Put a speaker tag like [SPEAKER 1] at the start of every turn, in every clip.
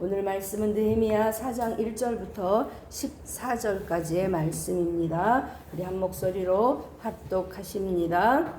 [SPEAKER 1] 오늘 말씀은 느헤미야 4장 1절부터 14절까지의 말씀입니다. 우리 한 목소리로 합독하십니다.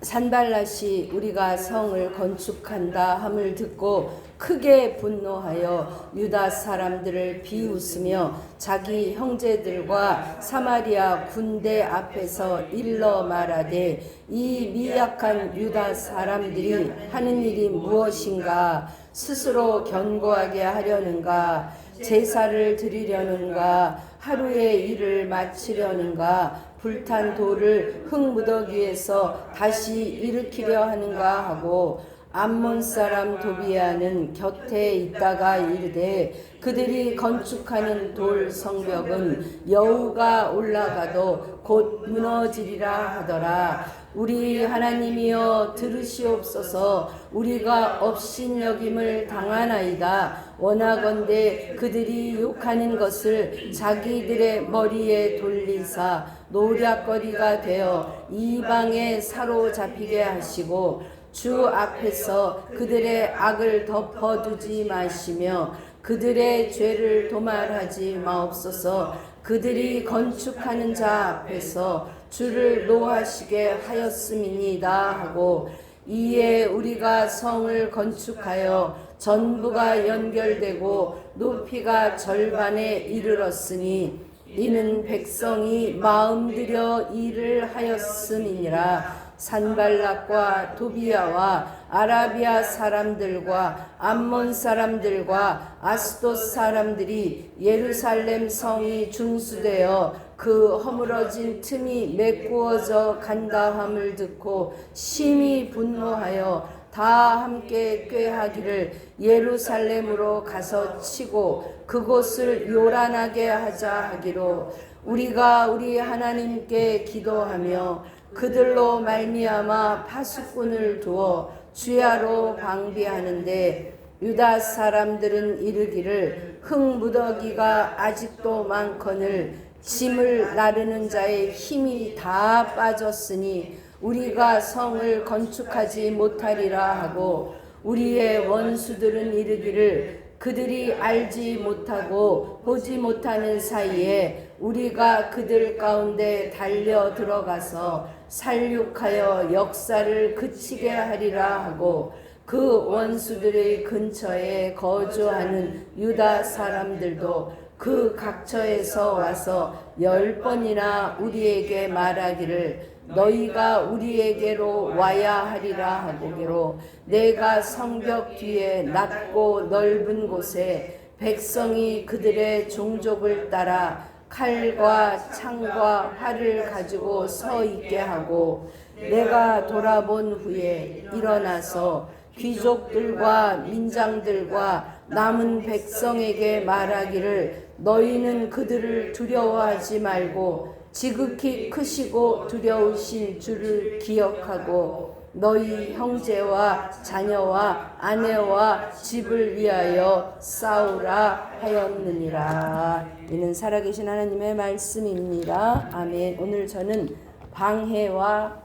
[SPEAKER 1] 산발랏이 우리가 성을 건축한다 함을 듣고 크게 분노하여 유다 사람들을 비웃으며 자기 형제들과 사마리아 군대 앞에서 일러 말하되 이 미약한 유다 사람들이 하는 일이 무엇인가? 스스로 견고하게 하려는가? 제사를 드리려는가? 하루의 일을 마치려는가? 불탄 돌을 흙무더기에서 다시 일으키려 하는가 하고 암몬 사람 도비아는 곁에 있다가 이르되 그들이 건축하는 돌 성벽은 여우가 올라가도 곧 무너지리라 하더라. 우리 하나님이여 들으시옵소서. 우리가 업신여김을 당하나이다. 원하건대 그들이 욕하는 것을 자기들의 머리에 돌리사 노략거리가 되어 이방에 사로잡히게 하시고 주 앞에서 그들의 악을 덮어두지 마시며 그들의 죄를 도말하지 마옵소서. 그들이 건축하는 자 앞에서 주를 노하시게 하였음이니이다 하고 이에 우리가 성을 건축하여 전부가 연결되고 높이가 절반에 이르렀으니 이는 백성이 마음들여 일을 하였음이니라. 산발락과 도비아와 아라비아 사람들과 암몬 사람들과 아스돗 사람들이 예루살렘 성이 중수되어 그 허물어진 틈이 메꾸어져 간다함을 듣고 심히 분노하여 다 함께 꾀하기를 예루살렘으로 가서 치고 그곳을 요란하게 하자 하기로 우리가 우리 하나님께 기도하며 그들로 말미암아 파수꾼을 두어 주야로 방비하는데 유다 사람들은 이르기를 흙무더기가 아직도 많거늘 짐을 나르는 자의 힘이 다 빠졌으니 우리가 성을 건축하지 못하리라 하고 우리의 원수들은 이르기를 그들이 알지 못하고 보지 못하는 사이에 우리가 그들 가운데 달려 들어가서 살육하여 역사를 그치게 하리라 하고 그 원수들의 근처에 거주하는 유다 사람들도 그 각처에서 와서 10번이나 우리에게 말하기를 너희가 우리에게로 와야 하리라 하고기로 내가 성벽 뒤에 낮고 넓은 곳에 백성이 그들의 종족을 따라 칼과 창과 활을 가지고 서 있게 하고 내가 돌아본 후에 일어나서 귀족들과 민장들과 남은 백성에게 말하기를 너희는 그들을 두려워하지 말고 지극히 크시고 두려우신 주를 기억하고 너희 형제와 자녀와 아내와 집을 위하여 싸우라 하였느니라. 이는 살아계신 하나님의 말씀입니다. 아멘. 오늘 저는 방해와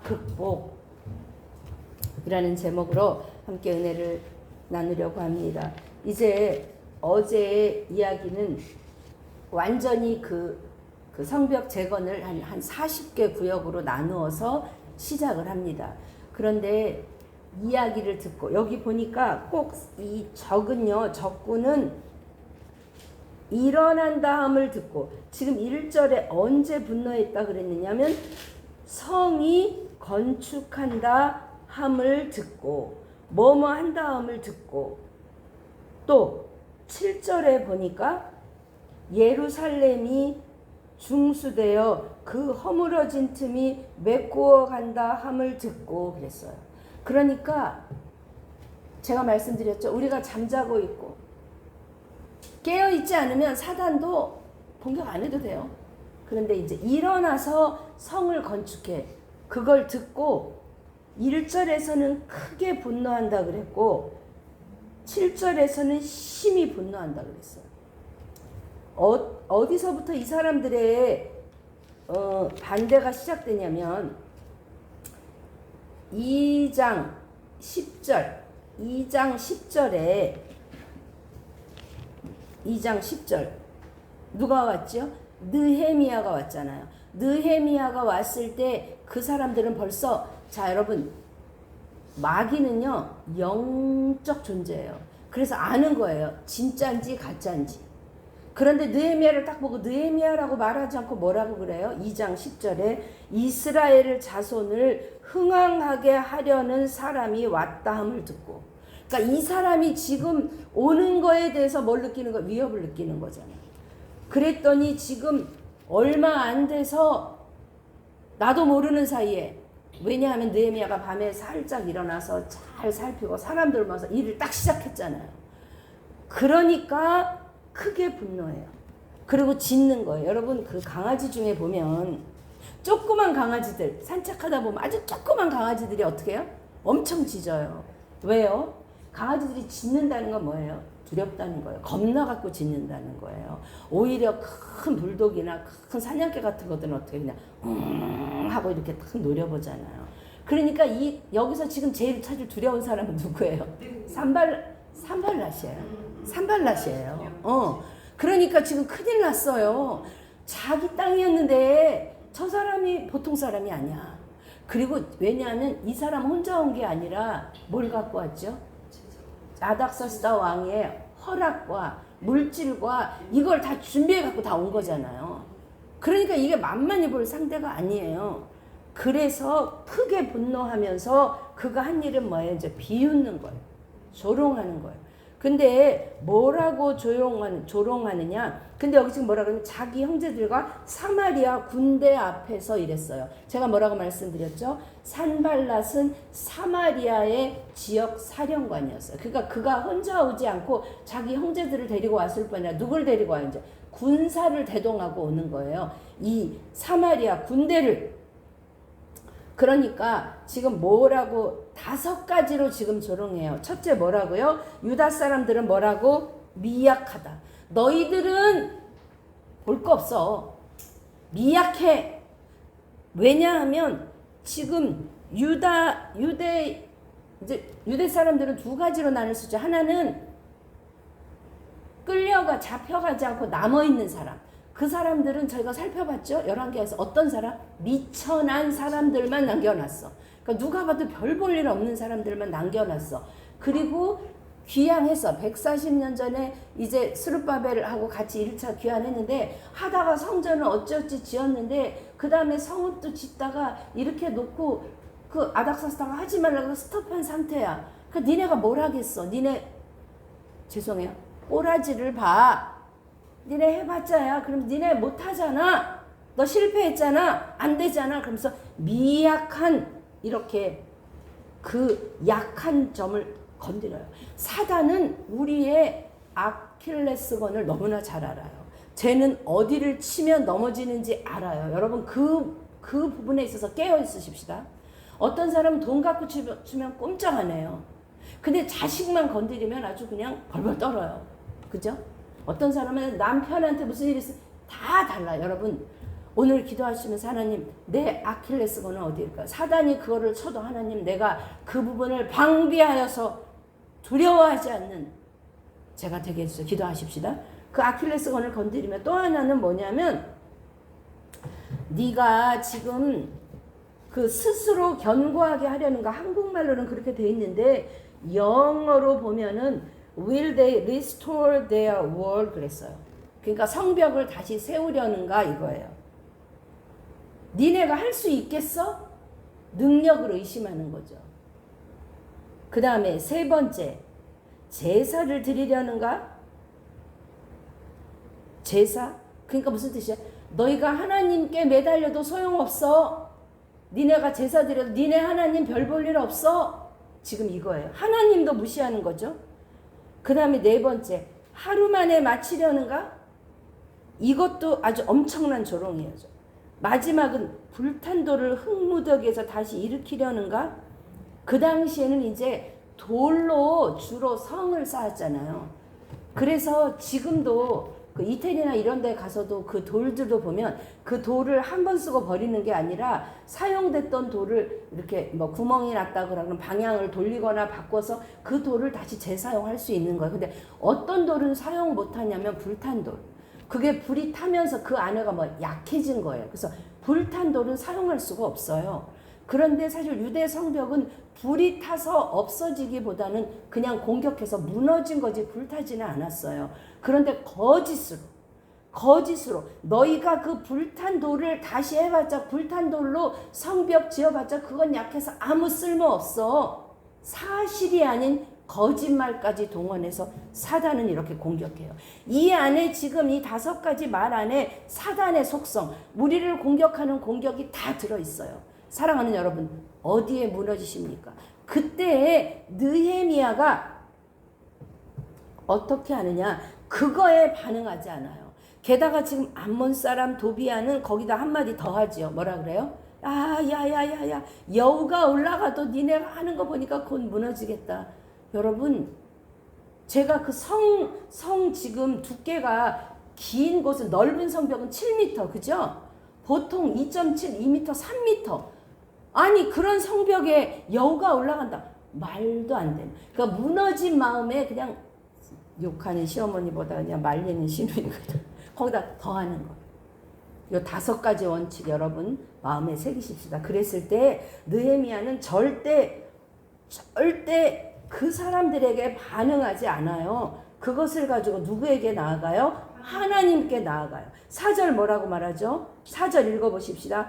[SPEAKER 1] 극복이라는 제목으로 함께 은혜를 나누려고 합니다. 이제 어제의 이야기는 완전히 그 성벽 재건을 한 40개 구역으로 나누어서 시작을 합니다. 그런데 이야기를 듣고 여기 보니까 꼭 이 적군은 일어난다함을 듣고 지금 1절에 언제 분노했다 그랬느냐면 성이 건축한다 함을 듣고 뭐뭐 한다 함을 듣고 또 7절에 보니까 예루살렘이 중수되어 그 허물어진 틈이 메꾸어 간다 함을 듣고 그랬어요. 그러니까 제가 말씀드렸죠. 우리가 잠자고 있고 깨어있지 않으면 사단도 공격 안 해도 돼요. 그런데 이제 일어나서 성을 건축해. 그걸 듣고 1절에서는 크게 분노한다 그랬고 7절에서는 심히 분노한다 그랬어요. 어디서부터 이 사람들의 반대가 시작되냐면 2장 10절에 2장 10절 누가 왔죠? 느헤미야가 왔잖아요. 느헤미야가 왔을 때 그 사람들은 벌써 자 여러분 마귀는요 영적 존재예요. 그래서 아는 거예요. 진짜인지 가짜인지. 그런데 느헤미야를 딱 보고 느헤미야라고 말하지 않고 뭐라고 그래요? 2장 10절에 이스라엘 자손을 흥황하게 하려는 사람이 왔다 함을 듣고, 그러니까 이 사람이 지금 오는 거에 대해서 뭘 느끼는 거예요? 위협을 느끼는 거잖아요. 그랬더니 지금 얼마 안 돼서 나도 모르는 사이에, 왜냐하면 느헤미야가 밤에 살짝 일어나서 잘 살피고 사람들 모아서 일을 딱 시작했잖아요. 그러니까 크게 분노해요. 그리고 짖는 거예요. 여러분 그 강아지 중에 보면 조그만 강아지들 산책하다 보면 아주 조그만 강아지들이 어떻게 해요? 엄청 짖어요. 왜요? 강아지들이 짖는다는 건 뭐예요? 두렵다는 거예요. 겁나갖고 짖는다는 거예요. 오히려 큰 불독이나 큰 사냥개 같은 것들은 어떻게 그냥 하고 이렇게 탁 노려보잖아요. 그러니까 여기서 지금 제일 찾을 두려운 사람은 누구예요? 산발랏이에요. 산발랏이에요. 그러니까 지금 큰일 났어요. 자기 땅이었는데 저 사람이 보통 사람이 아니야. 그리고 왜냐하면 이 사람 혼자 온 게 아니라 뭘 갖고 왔죠? 아닥사스다 왕의 허락과 물질과 이걸 다 준비해 갖고 다 온 거잖아요. 그러니까 이게 만만히 볼 상대가 아니에요. 그래서 크게 분노하면서 그가 한 일은 뭐예요? 이제 비웃는 거예요. 조롱하는 거예요. 근데 뭐라고 조롱하느냐? 근데 여기 지금 뭐라고 하면 자기 형제들과 사마리아 군대 앞에서 이랬어요. 제가 뭐라고 말씀드렸죠? 산발랏은 사마리아의 지역 사령관이었어요. 그러니까 그가 혼자 오지 않고 자기 형제들을 데리고 왔을 뿐 아니라 누굴 데리고 와요? 이제 군사를 대동하고 오는 거예요. 이 사마리아 군대를. 그러니까 지금 뭐라고 5가지로 지금 조롱해요. 첫째 뭐라고요? 유다 사람들은 뭐라고? 미약하다. 너희들은 볼 거 없어. 미약해. 왜냐하면 지금 유대 사람들은 2가지로 나눌 수 있죠. 하나는 잡혀가지 않고 남아있는 사람. 그 사람들은 저희가 살펴봤죠. 11개에서 어떤 사람? 미천한 사람들만 남겨놨어. 그러니까 누가 봐도 별 볼 일 없는 사람들만 남겨놨어. 그리고 귀향해서 140년 전에 이제 스룹바벨하고 같이 1차 귀환했는데 하다가 성전을 어찌어찌 지었는데 그 다음에 성읍도 짓다가 이렇게 놓고 그 아닥사스다가 하지 말라고 스톱한 상태야. 그러니까 니네가 뭘 하겠어. 죄송해요. 꼬라지를 봐. 니네 해봤자야. 그럼 니네 못하잖아. 너 실패했잖아. 안 되잖아. 그러면서 미약한 이렇게 그 약한 점을 건드려요. 사단은 우리의 아킬레스건을 너무나 잘 알아요. 쟤는 어디를 치면 넘어지는지 알아요. 여러분 그 부분에 있어서 깨어 있으십시다. 어떤 사람은 돈 갖고 주면 꼼짝 안 해요. 근데 자식만 건드리면 아주 그냥 벌벌 떨어요. 그죠? 어떤 사람은 남편한테 무슨 일이 있으면 다 달라요. 여러분 오늘 기도하시면서 하나님 내 아킬레스건은 어디일까? 사단이 그거를 쳐도 하나님 내가 그 부분을 방비하여서 두려워하지 않는 제가 되게 해주세요. 기도하십시다. 그 아킬레스건을 건드리면 또 하나는 뭐냐면 네가 지금 그 스스로 견고하게 하려는가. 한국말로는 그렇게 돼 있는데 영어로 보면은 will they restore their wall 그랬어요. 그러니까 성벽을 다시 세우려는가 이거예요. 니네가 할 수 있겠어? 능력을 의심하는 거죠. 그 다음에 3번째, 제사를 드리려는가? 제사? 그러니까 무슨 뜻이야? 너희가 하나님께 매달려도 소용없어. 니네가 제사 드려도 니네 하나님 별 볼 일 없어. 지금 이거예요. 하나님도 무시하는 거죠. 그 다음에 4번째, 하루 만에 마치려는가? 이것도 아주 엄청난 조롱이에요. 마지막은 불탄 돌을 흙무더기에서 다시 일으키려는가? 그 당시에는 이제 돌로 주로 성을 쌓았잖아요. 그래서 지금도 그 이태리나 이런 데 가서도 그 돌들도 보면 그 돌을 한 번 쓰고 버리는 게 아니라 사용됐던 돌을 이렇게 뭐 구멍이 났다 그러면 방향을 돌리거나 바꿔서 그 돌을 다시 재사용할 수 있는 거예요. 근데 어떤 돌은 사용 못 하냐면 불탄 돌. 그게 불이 타면서 그 안에가 뭐 약해진 거예요. 그래서 불탄 돌은 사용할 수가 없어요. 그런데 사실 유대 성벽은 불이 타서 없어지기보다는 그냥 공격해서 무너진 거지 불타지는 않았어요. 그런데 거짓으로 너희가 그 불탄 돌을 다시 해봤자 불탄 돌로 성벽 지어봤자 그건 약해서 아무 쓸모 없어. 사실이 아닌 거짓말까지 동원해서 사단은 이렇게 공격해요. 이 안에 지금 이 5가지 말 안에 사단의 속성, 우리를 공격하는 공격이 다 들어있어요. 사랑하는 여러분, 어디에 무너지십니까? 그때에 느헤미야가 어떻게 하느냐? 그거에 반응하지 않아요. 게다가 지금 암몬 사람 도비아는 거기다 한마디 더 하지요. 뭐라 그래요? 야야야야야, 여우가 올라가도 니네가 하는 거 보니까 곧 무너지겠다. 여러분, 제가 그 성 지금 두께가 긴 곳은 넓은 성벽은 7m, 그죠? 보통 2.7, 2m, 3m. 아니 그런 성벽에 여우가 올라간다. 말도 안 되는. 그러니까 무너진 마음에 그냥 욕하는 시어머니보다 그냥 말리는 시누이거든. 거기다 더하는 거. 요 5가지 원칙 여러분 마음에 새기십시다. 그랬을 때 느헤미야는 절대 그 사람들에게 반응하지 않아요. 그것을 가지고 누구에게 나아가요? 하나님께 나아가요. 4절 뭐라고 말하죠? 4절 읽어보십시다.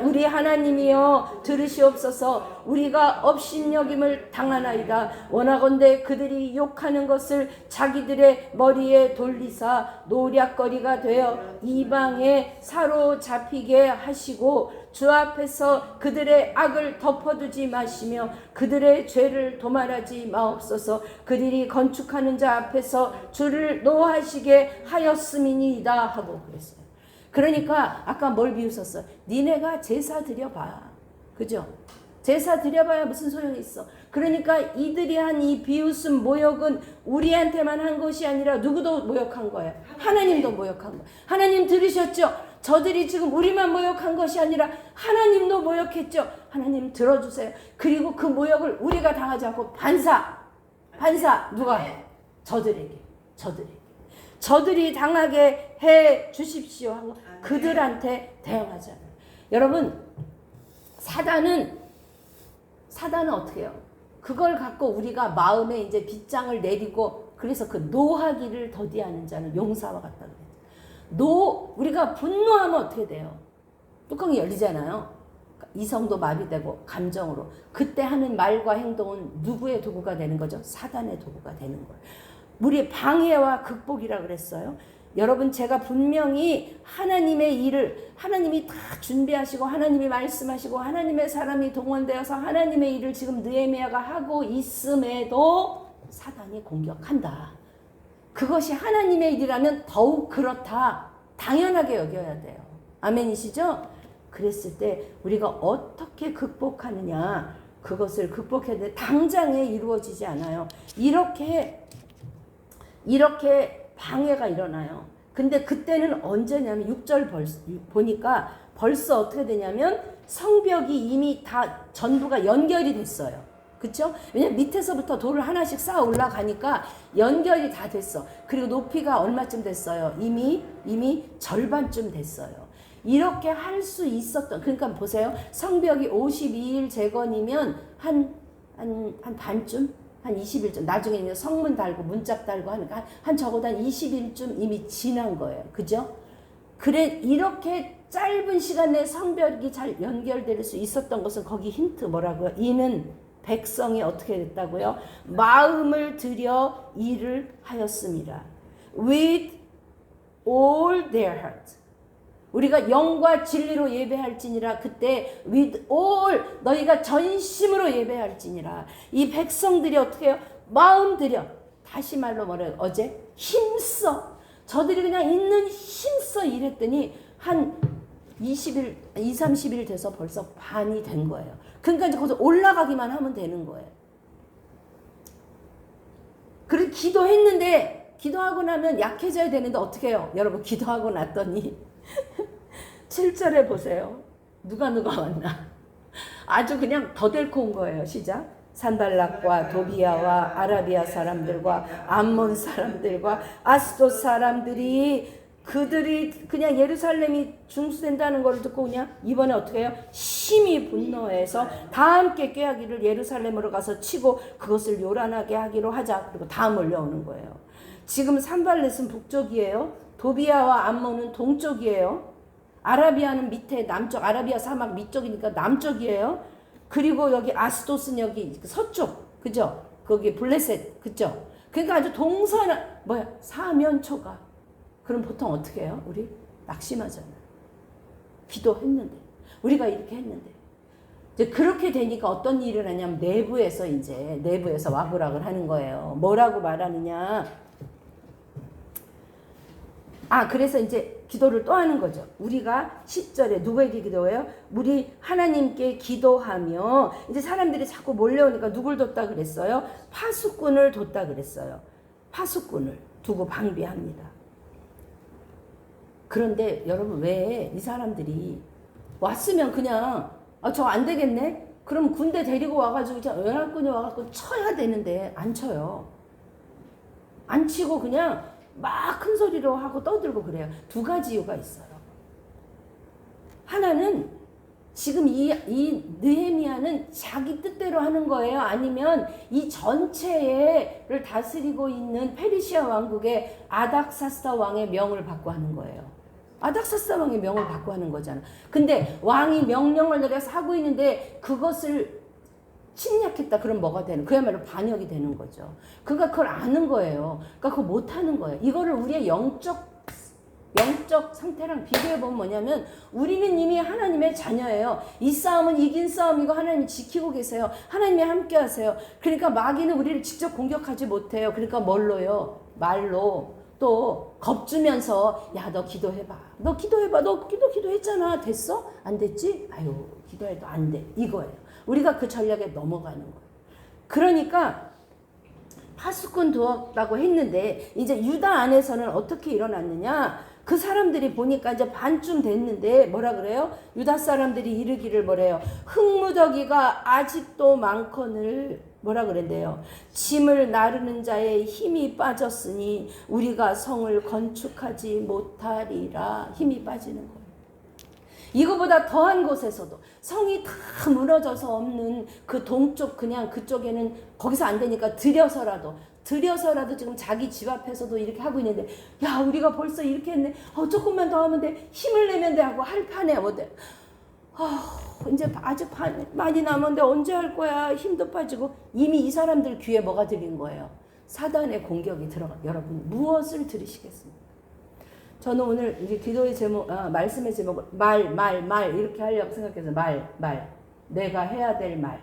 [SPEAKER 1] 우리 하나님이여 들으시옵소서. 우리가 업신여김을 당하나이다. 원하건대 그들이 욕하는 것을 자기들의 머리에 돌리사 노략거리가 되어 이방에 사로잡히게 하시고 주 앞에서 그들의 악을 덮어두지 마시며 그들의 죄를 도말하지 마옵소서. 그들이 건축하는 자 앞에서 주를 노하시게 하였음이니이다 하고 그랬어요. 그러니까 아까 뭘 비웃었어요? 니네가 제사 드려봐. 그죠? 제사 드려봐야 무슨 소용이 있어. 그러니까 이들이 한 이 비웃음 모욕은 우리한테만 한 것이 아니라 누구도 모욕한 거예요. 하나님도 모욕한 거예요. 하나님 들으셨죠? 저들이 지금 우리만 모욕한 것이 아니라 하나님도 모욕했죠. 하나님 들어주세요. 그리고 그 모욕을 우리가 당하지 않고 반사 누가 해? 저들이 당하게 해 주십시오 하고 그들한테 대응하잖아요. 여러분, 사단은 어떻게 해요? 그걸 갖고 우리가 마음에 이제 빗장을 내리고 그래서 그 노하기를 더디하는 자는 용사와 같다 그래요. 우리가 분노하면 어떻게 돼요? 뚜껑이 열리잖아요. 이성도 마비되고 감정으로. 그때 하는 말과 행동은 누구의 도구가 되는 거죠? 사단의 도구가 되는 거예요. 우리의 방해와 극복이라 그랬어요. 여러분, 제가 분명히 하나님의 일을 하나님이 다 준비하시고 하나님이 말씀하시고 하나님의 사람이 동원되어서 하나님의 일을 지금 느헤미야가 하고 있음에도 사단이 공격한다. 그것이 하나님의 일이라면 더욱 그렇다. 당연하게 여겨야 돼요. 아멘이시죠? 그랬을 때 우리가 어떻게 극복하느냐, 그것을 극복해야 돼. 당장에 이루어지지 않아요. 이렇게 방해가 일어나요. 근데 그때는 언제냐면 6절 보니까 벌써 어떻게 되냐면 성벽이 이미 다 전부가 연결이 됐어요. 그렇죠? 왜냐면 밑에서부터 돌을 하나씩 쌓아 올라가니까 연결이 다 됐어. 그리고 높이가 얼마쯤 됐어요? 이미 절반쯤 됐어요. 이렇게 할 수 있었던, 그러니까 보세요. 성벽이 52일 재건이면 한 반쯤? 한 20일쯤, 나중에 이제 성문 달고 문짝 달고 하니까 한 적어도 한 20일쯤 이미 지난 거예요. 그죠? 그래, 이렇게 짧은 시간 내에 성벽이 잘 연결될 수 있었던 것은 거기 힌트 뭐라고요? 이는 백성이 어떻게 됐다고요? 마음을 들여 일을 하였습니다. With all their heart. 우리가 영과 진리로 예배할지니라. 그때 with all, 너희가 전심으로 예배할지니라. 이 백성들이 어떻게 해요? 마음 들여. 다시 말로 뭐래요? 어제 힘써. 저들이 그냥 있는 힘써 일했더니 한 20일, 30일 돼서 벌써 반이 된 거예요. 그러니까 이제 거기서 올라가기만 하면 되는 거예요. 그리고 기도했는데 기도하고 나면 약해져야 되는데 어떻게 해요? 여러분 기도하고 났더니 7절에 보세요. 누가 왔나? 아주 그냥 더 데리고 온 거예요. 시작. 산발락과 도비아와 아라비아 사람들과 암몬 사람들과 아스돗 사람들이 그들이 그냥 예루살렘이 중수된다는 걸 듣고 그냥 이번에 어떻게 해요? 심히 분노해서 다 함께 꾀하기를 예루살렘으로 가서 치고 그것을 요란하게 하기로 하자. 그리고 다 몰려오는 거예요. 지금 산발렛은 북쪽이에요. 도비아와 암몬은 동쪽이에요. 아라비아는 밑에 남쪽, 아라비아 사막 밑쪽이니까 남쪽이에요. 그리고 여기 아스돗은 여기 서쪽, 그죠? 거기 블레셋, 그죠? 그러니까 아주 사면초가. 그럼 보통 어떻게 해요? 우리 낙심하잖아요. 기도했는데, 우리가 이렇게 했는데. 이제 그렇게 되니까 어떤 일이 일어나냐면 내부에서 와그락을 하는 거예요. 뭐라고 말하느냐? 그래서 이제 기도를 또 하는 거죠. 우리가 10절에 누구에게 기도해요? 우리 하나님께 기도하며, 이제 사람들이 자꾸 몰려오니까 누굴 뒀다 그랬어요? 파수꾼을 뒀다 그랬어요. 파수꾼을 두고 방비합니다. 그런데 여러분 왜 이 사람들이 왔으면 그냥 저 안 되겠네? 그럼 군대 데리고 와가지고 연합군이 와가지고 쳐야 되는데 안 쳐요. 안 치고 그냥 막 큰 소리로 하고 떠들고 그래요. 두 가지 이유가 있어요. 하나는 지금 이 느헤미야는 자기 뜻대로 하는 거예요? 아니면 이 전체를 다스리고 있는 페르시아 왕국의 아닥사스다 왕의 명을 받고 하는 거예요? 아닥사스다 왕의 명을 받고 하는 거잖아. 근데 왕이 명령을 내려서 하고 있는데 그것을 침략했다. 그럼 뭐가 되는? 그야말로 반역이 되는 거죠. 그러니까 그걸 아는 거예요. 그러니까 그거 못하는 거예요. 이거를 우리의 영적 상태랑 비교해보면 뭐냐면 우리는 이미 하나님의 자녀예요. 이 싸움은 이긴 싸움이고 하나님이 지키고 계세요. 하나님이 함께 하세요. 그러니까 마귀는 우리를 직접 공격하지 못해요. 그러니까 뭘로요? 말로 또 겁주면서 야 너 기도해봐. 너 기도했잖아. 됐어? 안 됐지? 아유 기도해도 안 돼. 이거예요. 우리가 그 전략에 넘어가는 거예요. 그러니까 파수꾼 두었다고 했는데 이제 유다 안에서는 어떻게 일어났느냐? 그 사람들이 보니까 이제 반쯤 됐는데 뭐라 그래요? 유다 사람들이 이르기를 뭐래요? 흙무더기가 아직도 많거늘 뭐라 그랬대요? 짐을 나르는 자의 힘이 빠졌으니 우리가 성을 건축하지 못하리라. 힘이 빠지는 거예요. 이거보다 더한 곳에서도 성이 다 무너져서 없는 그 동쪽 그냥 그쪽에는 거기서 안 되니까 들여서라도 지금 자기 집 앞에서도 이렇게 하고 있는데 야 우리가 벌써 이렇게 했네. 조금만 더 하면 돼. 힘을 내면 돼 하고 할 판에 어때? 이제 아직 많이 남았는데 언제 할 거야. 힘도 빠지고 이미 이 사람들 귀에 뭐가 들린 거예요? 사단의 공격이 들어가. 여러분 무엇을 들으시겠습니까? 저는 오늘 이제 기도의 제목, 말씀의 제목을 말 이렇게 하려고 생각해서 말. 내가 해야 될 말.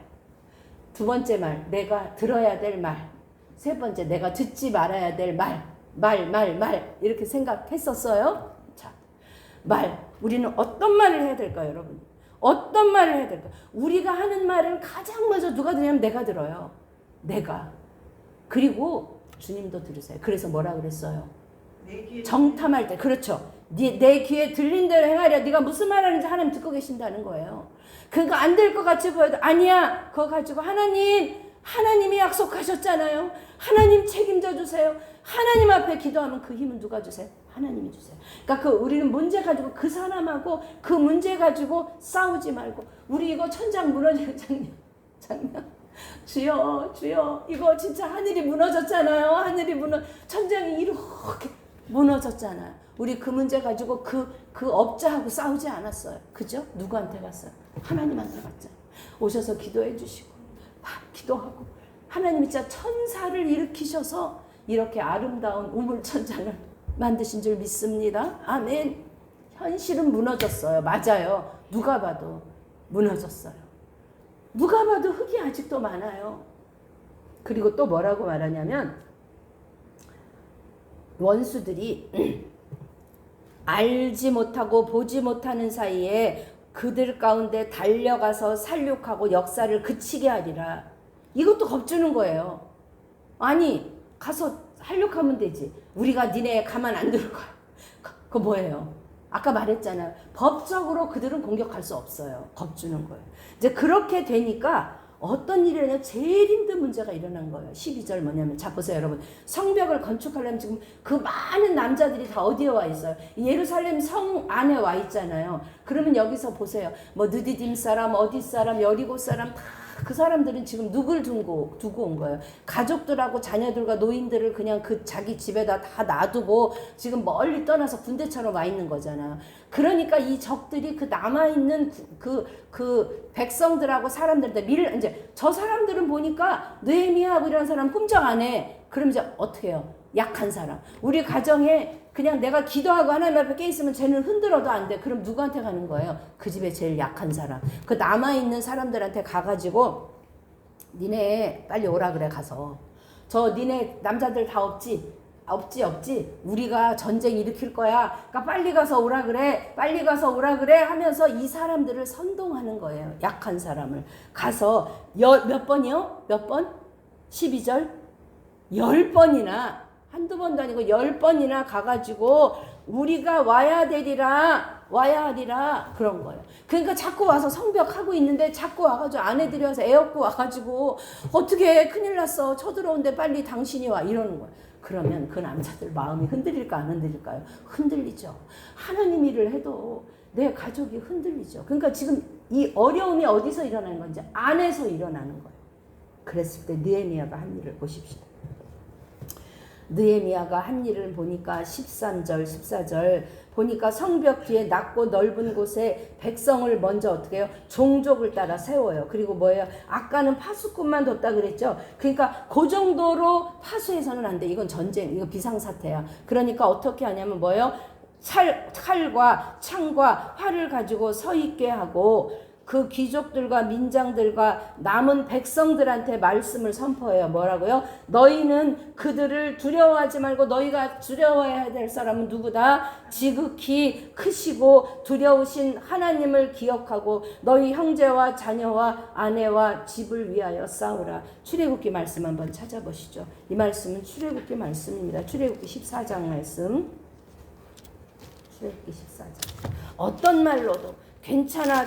[SPEAKER 1] 두 번째 말, 내가 들어야 될 말. 세 번째, 내가 듣지 말아야 될 말. 이렇게 생각했었어요. 자, 우리는 어떤 말을 해야 될까요, 여러분? 어떤 말을 해야 될까요? 우리가 하는 말은 가장 먼저 누가 들으냐면 내가 들어요. 내가. 그리고 주님도 들으세요. 그래서 뭐라 그랬어요? 정탐할 때, 그렇죠. 내 귀에 들린 대로 행하랴. 네가 무슨 말 하는지 하나님 듣고 계신다는 거예요. 그러니까 안 될 것 같이 보여도 아니야. 그거 가지고 하나님이 약속하셨잖아요. 하나님 책임져 주세요. 하나님 앞에 기도하면 그 힘은 누가 주세요? 하나님이 주세요. 그러니까 우리는 문제 가지고 그 사람하고 그 문제 가지고 싸우지 말고 우리 이거 천장 무너지는 장면. 주여 이거 진짜 하늘이 무너졌잖아요. 천장이 이렇게 무너졌잖아요. 우리 그 문제 가지고 그 업자하고 싸우지 않았어요. 그죠? 누구한테 갔어요? 하나님한테 갔잖아요. 오셔서 기도해 주시고 막 기도하고 하나님이 진짜 천사를 일으키셔서 이렇게 아름다운 우물천장을 만드신 줄 믿습니다. 아멘. 현실은 무너졌어요. 맞아요. 누가 봐도 무너졌어요. 누가 봐도 흙이 아직도 많아요. 그리고 또 뭐라고 말하냐면 원수들이 알지 못하고 보지 못하는 사이에 그들 가운데 달려가서 살육하고 역사를 그치게 하리라. 이것도 겁주는 거예요. 아니 가서 한륙하면 되지. 우리가 니네 가만 안 둘 거야. 그거 뭐예요? 아까 말했잖아요. 법적으로 그들은 공격할 수 없어요. 겁주는 거예요. 이제 그렇게 되니까 어떤 일이 일어나냐, 제일 힘든 문제가 일어난 거예요. 12절 뭐냐면, 자 보세요 여러분. 성벽을 건축하려면 지금 그 많은 남자들이 다 어디에 와 있어요? 예루살렘 성 안에 와 있잖아요. 그러면 여기서 보세요. 뭐 느디딤 사람, 어디 사람, 여리고 사람, 다 그 사람들은 지금 누굴 두고 온 거예요? 가족들하고 자녀들과 노인들을 그냥 그 자기 집에다 다 놔두고 지금 멀리 떠나서 군대처럼 와 있는 거잖아요. 그러니까 이 적들이 그 남아있는 그 백성들하고 사람들한테 이제 저 사람들은 보니까 느헤미야하고 이런 사람 흠정 안 해. 그럼 이제 어떻게 해요? 약한 사람. 우리 가정에 그냥 내가 기도하고 하나님 앞에 깨 있으면 쟤는 흔들어도 안 돼. 그럼 누구한테 가는 거예요? 그 집에 제일 약한 사람. 그 남아있는 사람들한테 가가지고 니네 빨리 오라 그래 가서. 저 니네 남자들 다 없지. 우리가 전쟁 일으킬 거야. 그러니까 빨리 가서 오라 그래. 빨리 가서 오라 그래 하면서 이 사람들을 선동하는 거예요. 약한 사람을. 가서 몇 번이요? 몇 번? 12절? 10번이나 한두 번도 아니고 10번이나 가가지고 우리가 와야 하리라 그런 거예요. 그러니까 자꾸 와서 성벽하고 있는데 자꾸 와가지고 아내들이 와서 애 업고 와가지고 어떻게 큰일 났어. 쳐들어온데 빨리 당신이 와 이러는 거예요. 그러면 그 남자들 마음이 흔들릴까 안 흔들릴까요? 흔들리죠. 하나님 일을 해도 내 가족이 흔들리죠. 그러니까 지금 이 어려움이 어디서 일어나는 건지 안에서 일어나는 거예요. 그랬을 때 느헤미야가 한 일을 보십시오. 느헤미야가 한 일을 보니까 13절 14절 보니까 성벽 뒤에 낮고 넓은 곳에 백성을 먼저 어떻게 해요? 종족을 따라 세워요. 그리고 뭐예요? 아까는 파수꾼만 뒀다 그랬죠. 그러니까 그 정도로 파수해서는 안 돼. 이건 전쟁, 이거 비상사태야. 그러니까 어떻게 하냐면 뭐예요? 칼과 창과 활을 가지고 서 있게 하고 그 귀족들과 민장들과 남은 백성들한테 말씀을 선포해요. 뭐라고요? 너희는 그들을 두려워하지 말고 너희가 두려워해야 될 사람은 누구다? 지극히 크시고 두려우신 하나님을 기억하고 너희 형제와 자녀와 아내와 집을 위하여 싸우라. 출애굽기 말씀 한번 찾아보시죠. 이 말씀은 출애굽기 말씀입니다. 출애굽기 14장 말씀. 출애굽기 14장. 어떤 말로도 괜찮아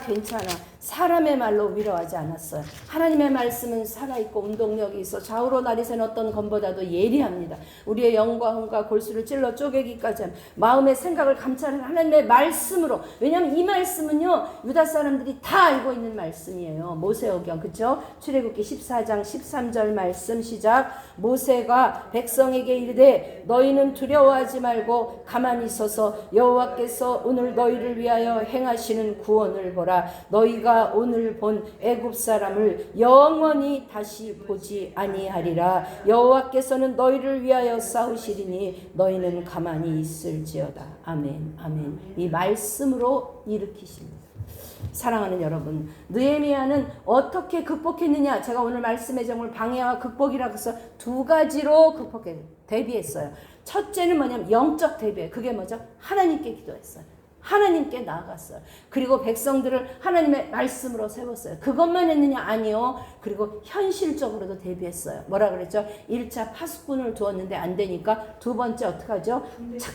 [SPEAKER 1] 사람의 말로 위로하지 않았어요. 하나님의 말씀은 살아있고 운동력이 있어 좌우로 나리새는 어떤 검보다도 예리합니다. 우리의 영과 흥과 골수를 찔러 쪼개기까지 하는 마음의 생각을 감찰하는 하나님의 말씀으로. 왜냐하면 이 말씀은요 유다 사람들이 다 알고 있는 말씀이에요. 모세오경 그렇죠? 출애굽기 14장 13절 말씀 시작. 모세가 백성에게 이르되 너희는 두려워하지 말고 가만히 있어서 여호와께서 오늘 너희를 위하여 행하시는 구원을 보라. 너희가 오늘 본 애굽 사람을 영원히 다시 보지 아니하리라. 여호와께서는 너희를 위하여 싸우시리니 너희는 가만히 있을지어다. 아멘 아멘. 이 말씀으로 일으키십니다. 사랑하는 여러분, 느헤미야는 어떻게 극복했느냐? 제가 오늘 말씀의 제목을 방해와 극복이라고 해서 두 가지로 대비했어요. 첫째는 뭐냐면 영적 대비예요. 그게 뭐죠? 하나님께 기도했어요. 하나님께 나아갔어요. 그리고 백성들을 하나님의 말씀으로 세웠어요. 그것만 했느냐? 아니요. 그리고 현실적으로도 대비했어요. 뭐라 그랬죠? 1차 파수꾼을 두었는데 안 되니까 두 번째 어떻게 하죠?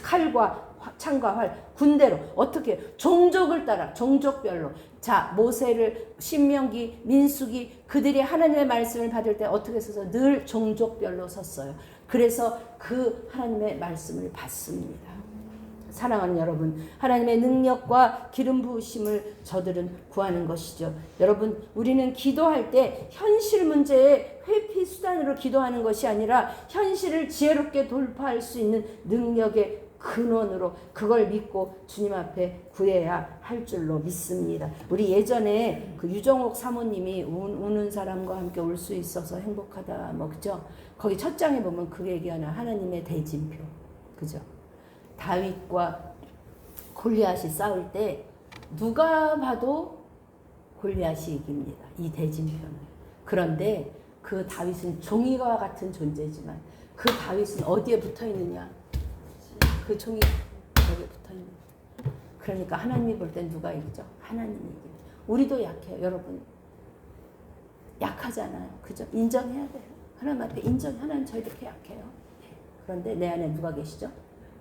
[SPEAKER 1] 칼과 창과 활, 군대로 어떻게 종족을 따라 종족별로. 자, 모세를 신명기, 민수기 그들이 하나님의 말씀을 받을 때 어떻게 서서 늘 종족별로 섰어요. 그래서 그 하나님의 말씀을 받습니다. 사랑하는 여러분, 하나님의 능력과 기름 부으심을 저들은 구하는 것이죠. 여러분, 우리는 기도할 때 현실 문제의 회피 수단으로 기도하는 것이 아니라 현실을 지혜롭게 돌파할 수 있는 능력의 근원으로 그걸 믿고 주님 앞에 구해야 할 줄로 믿습니다. 우리 예전에 그 유정옥 사모님이 우는 사람과 함께 울 수 있어서 행복하다 뭐 그죠? 거기 첫 장에 보면 그 얘기하나 하나님의 대진표 그죠? 다윗과 골리앗이 싸울 때 누가 봐도 골리앗이 이깁니다. 이 대진표는. 그런데 그 다윗은 종이와 같은 존재지만 그 다윗은 어디에 붙어 있느냐? 그 종이 여기에 붙어 있는. 그러니까 하나님이 볼 땐 누가 이기죠? 하나님이 이깁니다. 우리도 약해요. 여러분. 약하잖아요. 그죠? 인정해야 돼요. 하나님 앞에 하나님 저 이렇게 약해요. 그런데 내 안에 누가 계시죠?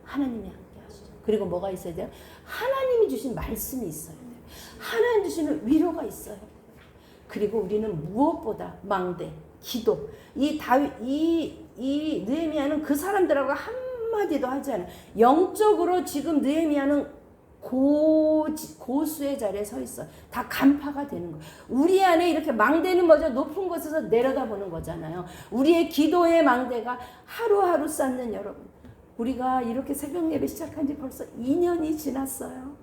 [SPEAKER 1] 하나님이 함께 하시죠. 그리고 뭐가 있어야 돼요? 하나님이 주신 말씀이 있어야 돼요. 하나님 주시는 위로가 있어요. 그리고 우리는 무엇보다 망대, 기도. 이 느헤미야는 그 사람들하고 한마디도 하지 않아요. 영적으로 지금 느헤미야는 고수의 자리에 서 있어요. 다 간파가 되는 거예요. 우리 안에 이렇게 망대는 뭐죠? 높은 곳에서 내려다보는 거잖아요. 우리의 기도의 망대가 하루하루 쌓는 여러분. 우리가 이렇게 새벽 예배 시작한 지 벌써 2년이 지났어요.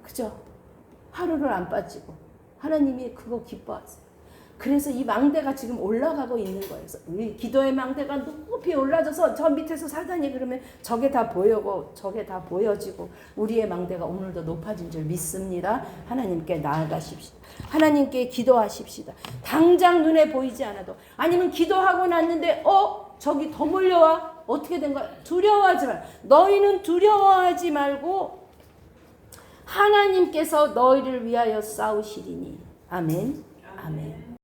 [SPEAKER 1] 그죠? 하루를 안 빠지고 하나님이 그거 기뻐하세요. 그래서 이 망대가 지금 올라가고 있는 거예요. 우리 기도의 망대가 높이 올라져서 저 밑에서 사단이 그러면 저게 다 보이고 저게 다 보여지고 우리의 망대가 오늘도 높아진 줄 믿습니다. 하나님께 나아가십시다. 하나님께 기도하십시다. 당장 눈에 보이지 않아도 아니면 기도하고 났는데 저기 더 몰려와. 어떻게 된 거야? 두려워하지 말. 너희는 두려워하지 말고 하나님께서 너희를 위하여 싸우시리니. 아멘. 아멘.